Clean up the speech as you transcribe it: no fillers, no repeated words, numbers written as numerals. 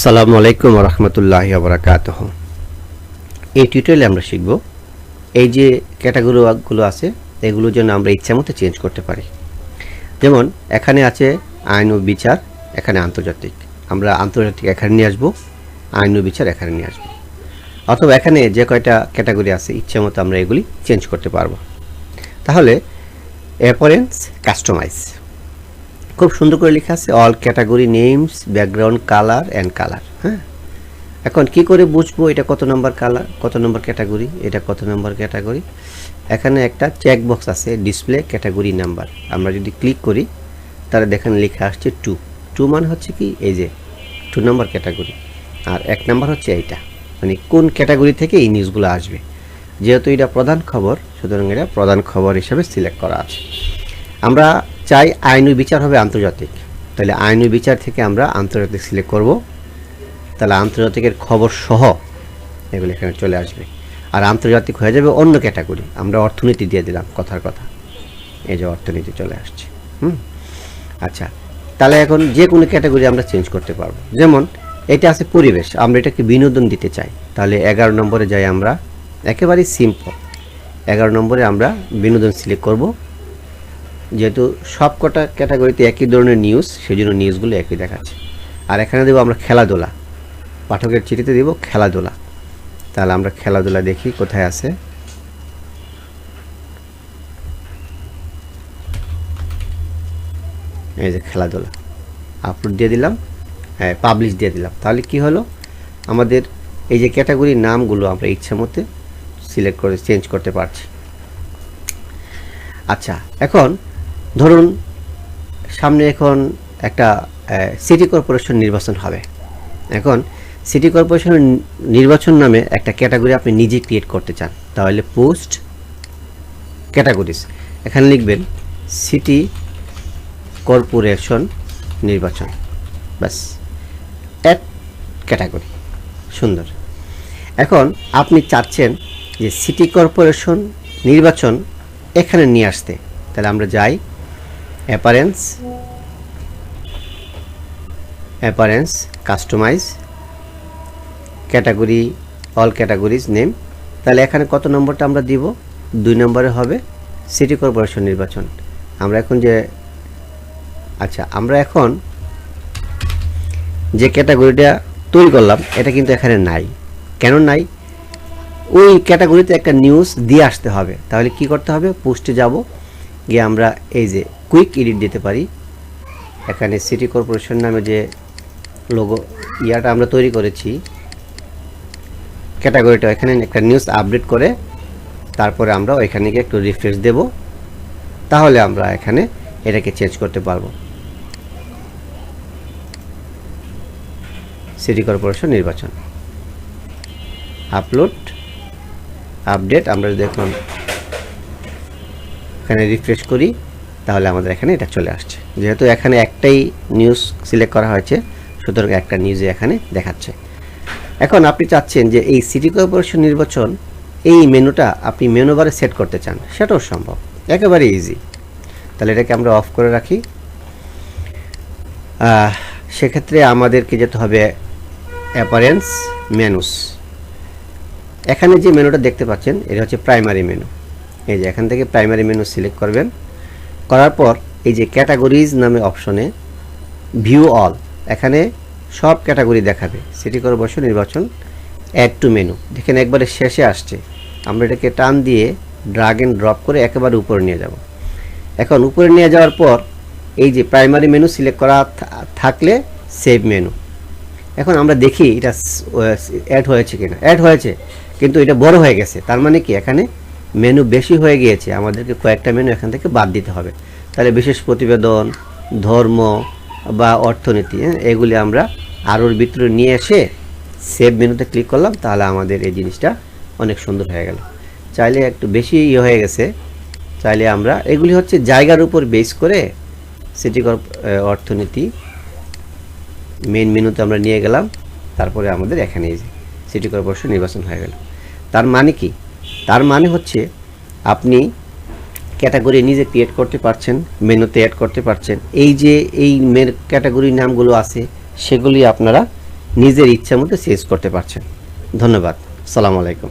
আসসালামু আলাইকুম ওয়া রাহমাতুল্লাহি ওয়া বারাকাতুহু। এই টিউটোরিয়ালে আমরা শিখব এই যে ক্যাটাগরিগুলো আছে এগুলো যেন আমরা ইচ্ছামতো চেঞ্জ করতে পারি। যেমন এখানে আছে আইন ও বিচার, এখানে আন্তর্জাতিক, আমরা আন্তর্জাতিক এখানে নিয়ে আসব, আইন ও বিচার এখানে নিয়ে আসব। অথবা এখানে যে কয়টা ক্যাটাগরি আছে ইচ্ছামতো আমরা এগুলি চেঞ্জ করতে পারবো। তাহলে অ্যাপারেন্স কাস্টমাইজ খুব সুন্দর করে লেখা আছে, all category names background colour and colour. হ্যাঁ, এখন কি করে বুঝবো এটা কত নম্বর কালার, কত নম্বর ক্যাটাগরি, এটা কত নম্বর ক্যাটাগরি? এখানে একটা চেক বক্স আছে ডিসপ্লে ক্যাটাগরি নাম্বার, আমরা যদি ক্লিক করি তাহলে দেখেন লেখা আসছে 2 মানে হচ্ছে কি এই যে 2 নম্বর ক্যাটাগরি, আর 1 নাম্বার হচ্ছে এইটা, মানে কোন ক্যাটাগরি থেকে এই নিউজগুলো আসবে। যেহেতু এটা প্রধান খবর সুতরাং এটা প্রধান খবর হিসাবে সিলেক্ট করা আছে। আমরা চাই আইন ও বিচার হবে আন্তর্জাতিক, তাহলে আইন ও বিচার থেকে আমরা আন্তর্জাতিক সিলেক্ট করব, তাহলে আন্তর্জাতিকের খবর সহ এগুলো এখানে চলে আসবে। আর আন্তর্জাতিক হয়ে যাবে অন্য ক্যাটাগরি, আমরা অর্থনীতি দিয়ে দিলাম, কথার কথা এই যে অর্থনীতি চলে আসছে। আচ্ছা, তাহলে এখন যে কোনো ক্যাটাগরি আমরা চেঞ্জ করতে পারবো। যেমন এটা আছে পরিবেশ, আমরা এটাকে বিনোদন দিতে চাই, তাহলে 11 নম্বরে যাই আমরা, একেবারেই সিম্পল 11 নম্বরে আমরা বিনোদন সিলেক্ট করব। যেহেতু সব কটা ক্যাটাগরিতে একই ধরনের নিউজ, সেই জন্য নিউজগুলো একই দেখাচ্ছে। আর এখানে দেবো আমরা খেলাধুলা, পাঠকের চিঠিতে দেব খেলাধুলা, তাহলে আমরা খেলাধুলা দেখি কোথায় আছে। এই যে খেলাধুলা, আপলোড দিয়ে দিলাম, হ্যাঁ পাবলিশ দিয়ে দিলাম, তাহলে কি হলো আমাদের এই যে ক্যাটাগরির নামগুলো আমরা ইচ্ছা মতে সিলেক্ট করে চেঞ্জ করতে পারছি। আচ্ছা, এখন ধরুন সামনে এখন একটা সিটি কর্পোরেশন নির্বাচন হবে। এখন সিটি কর্পোরেশন নির্বাচন নামে একটা ক্যাটাগরি আপনি নিজে ক্রিয়েট করতে চান, তাহলে পোস্ট ক্যাটাগরিজ এখানে লিখবেন সিটি কর্পোরেশন নির্বাচন, ব্যাস অ্যাড ক্যাটাগরি, সুন্দর। এখন আপনি চাচ্ছেন যে সিটি কর্পোরেশন নির্বাচন এখানে নিয়ে আসতে, তাহলে আমরা যাই appearance customize category all categories name, তাহলে এখানে কত নম্বরটা আমরা দিব? 2 নম্বরে হবে সিটি কর্পোরেশন নির্বাচন। আমরা এখন আমরা এখন যে ক্যাটাগরিটা তৈরি করলাম এটা কিন্তু এখানে নাই। কেন নাই? ওই ক্যাটাগরিতে একটা নিউজ দিয়ে আসতে হবে, তাহলে কি করতে হবে? পোস্টে যাব, গিয়ে আমরা এই যে কুইক এডিট দিতে পারি। এখানে সিটি কর্পোরেশন নামে যে লোগো ইয়াটা আমরা তৈরি করেছি, ক্যাটাগরিটা এখানে একটা নিউজ আপডেট করে তারপরে আমরা ওইখানে গিয়ে একটু রিফ্রেশ দেব, তাহলে আমরা এখানে এটাকে চেঞ্জ করতে পারবো। সিটি কর্পোরেশন নির্বাচন, আপলোড আপডেট, আমরা যদি এখন এখানে রিফ্রেশ করি তাহলে আমাদের এখানে এটা চলে আসছে। যেহেতু এখানে একটাই নিউজ সিলেক্ট করা হয়েছে সুতরাং একটা নিউজে এখানে দেখাচ্ছে। এখন আপনি চাচ্ছেন যে এই সিটি কর্পোরেশন নির্বাচন এই মেনুটা আপনি মেনু বারে সেট করতে চান, সেটাও সম্ভব, একেবারে ইজি। তাহলে এটাকে আমরা অফ করে রাখি। সেক্ষেত্রে আমাদেরকে যেতে হবে অ্যাপারেন্স মেনুস, এখানে যে মেনুটা দেখতে পাচ্ছেন এটা হচ্ছে প্রাইমারি মেনু। এই যে এখান থেকে প্রাইমারি মেনু সিলেক্ট করবেন, করার পর এই যে ক্যাটাগরিজ নামে অপশনে ভিউ অল, এখানে সব ক্যাটাগরি দেখাবে। সিটি কর্পোরেশন নির্বাচন অ্যাড টু মেনু, দেখেন একবারে শেষে আসছে, আমরা এটাকে টান দিয়ে ড্রাগ এন্ড ড্রপ করে একেবারে উপরে নিয়ে যাব। এখন উপরে নিয়ে যাওয়ার পর এই যে প্রাইমারি মেনু সিলেক্ট করা থাকলে সেভ মেনু। এখন আমরা দেখি এটা অ্যাড হয়েছে কিনা, অ্যাড হয়েছে কিন্তু এটা বড় হয়ে গেছে, তার মানে কি এখানে মেনু বেশি হয়ে গিয়েছে, আমাদেরকে কয়েকটা মেনু এখান থেকে বাদ দিতে হবে। তাহলে বিশেষ প্রতিবেদন, ধর্ম বা অর্থনীতি, এগুলি আমরা আরোর ভিতরে নিয়ে এসে সেভ মেনুতে ক্লিক করলাম, তাহলে আমাদের এই জিনিসটা অনেক সুন্দর হয়ে গেল। চাইলে একটু বেশি হয়ে গেছে, চাইলে আমরা এগুলি হচ্ছে জায়গার উপর বেস করে সিটি অর্থনীতি মেন মেনুতে আমরা নিয়ে গেলাম, তারপরে আমাদের এখানে এই যে সিটি কর্পোরেশন নির্বাচন হয়ে গেল। তার মানে কি? তার মানে হচ্ছে আপনি ক্যাটাগরি নিজে ক্রিয়েট করতে পারছেন, মেনুতে অ্যাড করতে পারছেন। এই যে এই ক্যাটাগরির নামগুলো আছে সেগুলি আপনারা নিজের ইচ্ছা মতো চেঞ্জ করতে পারছেন। ধন্যবাদ। আসসালামু আলাইকুম।